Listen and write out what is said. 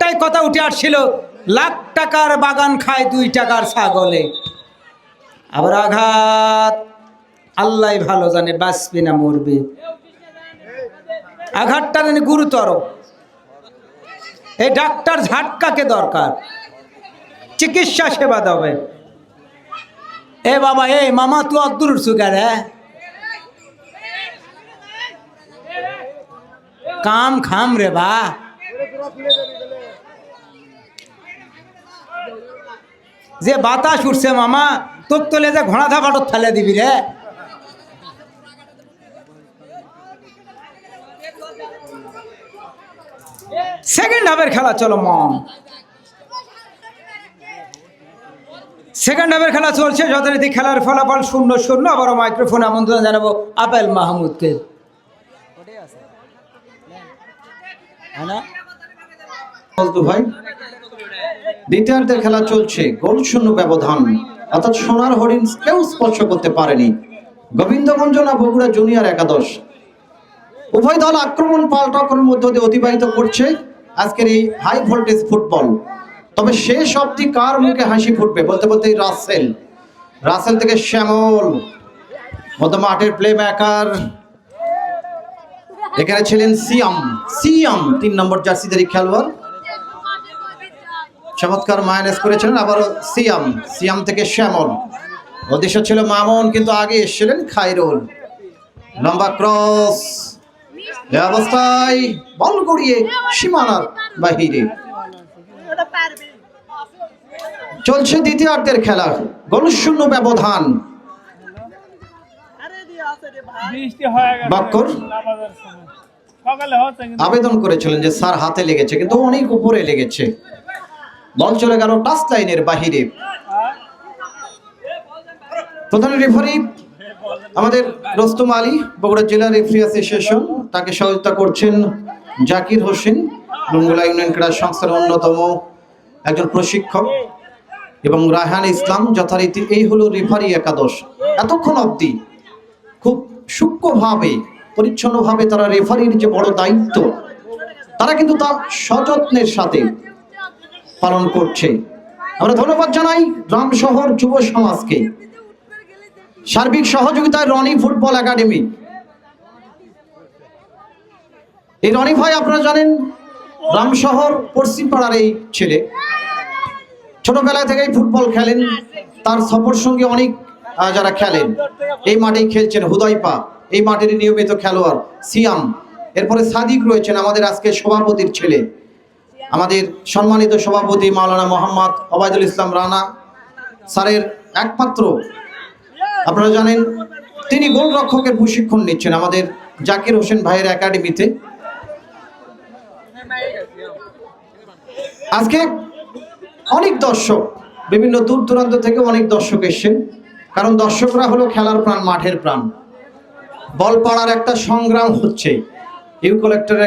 একটাই কথা উঠে আসছিল, লাখ টাকার বাগান খায় 2 টাকার ছাগলে। আবার আঘাত আল্লাহ ভালো জানে বাঁচবে না মরবে, আঘাতটা জানি গুরুতর। এই ডাক্তার ঝাটকাকে দরকার, চিকিৎসা সেবা দেবে। এ বাবা, এ মামা তুই অদ্দুর সুগার, হ্যাঁ কাম খাম রে বা। যে বাতাস উঠছে মামা, তোর তোলে যে ঘোড়া ধাপাটর থালে দিবি রে। সেকেন্ড হাফের খেলা, চলো মম। সেকেন্ড হাফের খেলা চলছে যথারীতি। খেলার ফলাফল 0-0। আবারও মাইক্রোফোনে আমন্ত্রণ জানাবো আপেল মাহমুদকে। ভাই, দ্বিতীয়ার্ধের খেলা চলছে, গোল শূন্য ব্যবধান, অর্থাৎ সোনার হরিণ কেউ স্পর্শ করতে পারেনি। গোবিন্দগঞ্জ না বগুড়া জুনিয়র একাদশ, উভয় দল আক্রমণ পাল্টাক্রমের মধ্য দিয়ে অতিবাহিত করছে আজকের এই হাই ভোল্টেজ ফুটবল। তবে শেষ অবধি কার মুখে হাসি ফুটবে বলতে বলতে রাসেল থেকে শ্যামল, মধ্য মাঠের প্লে মেকার, এখানে ছিলেন সিয়াম 3 নম্বর জার্সিধারী খেলোয়াড়, চমৎকার মাইনাস করেছিলেন। আবারও সিয়াম থেকে শ্যামল, উদ্দেশ্য ছিল মামুন, কিন্তু আগে এসেছিলেন খায়রুল। লম্বা ক্রস, এ অবস্থায় বল গড়িয়ে সীমানার বাহিরে। চলছে দ্বিতীয়ার্ধের খেলা, গোল শূন্য ব্যবধান। বাক্কর আবেদন করেছিলেন যে স্যার হাতে লেগেছে, কিন্তু অনেক উপরে লেগেছে। বল চলে গেল টাচ লাইনের বাহিরে। প্রধান রেফারি আমাদের রোস্তম আলী, বগুড়া জেলা রেফারি অ্যাসোসিয়েশন, তাকে সহযোগিতা করছেন জাকির হোসেন, লুঙ্গুলা ইউনিয়ন ক্রীড়া সংস্থার অন্যতম একজন প্রশিক্ষক, এবং রায়হান ইসলাম। যথারীতি এই হলো রেফারি একাদশ। এতক্ষণ অবধি খুব সূক্ষ্মভাবে পরিচ্ছন্নভাবে তারা রেফারির যে বড় দায়িত্ব, তারা কিন্তু তা সযত্নের সাথে পালন করছে। আমরা ধন্যবাদ জানাই রামশহর যুব সমাজকে, সার্বিক সহযোগিতায় রনি ফুটবল একাডেমি। এই রনি ভাই আপনারা জানেন রামশহর পশ্চিম পাড়ার এই ছেলে, ছোটবেলা থেকেই ফুটবল খেলেন। তার সফর সঙ্গে অনেক যারা খেলেন এই মাঠেই খেলছেন। হুদাইপা এই মাঠের নিয়মিত খেলোয়াড় সিয়াম। এরপরে সাদিক রয়েছেন আমাদের আজকে সভাপতির ছেলে, আমাদের সম্মানিত সভাপতি মাওলানা মোহাম্মদ ওবায়দুল ইসলাম রানা স্যারের একমাত্র, আপনারা জানেন তিনি গোলরক্ষকের প্রশিক্ষণ নিচ্ছেন আমাদের জাকির হোসেন ভাইয়ের একাডেমিতে। আজকে অনেক দর্শক, বিভিন্ন দূর দূরান্ত থেকে অনেক দর্শক এসেছেন, কারণ দর্শকরা হলো খেলার প্রাণ, মাঠের প্রাণ। বল পাড়ার একটা সংগ্রাম হচ্ছে, ইউ কালেক্টরের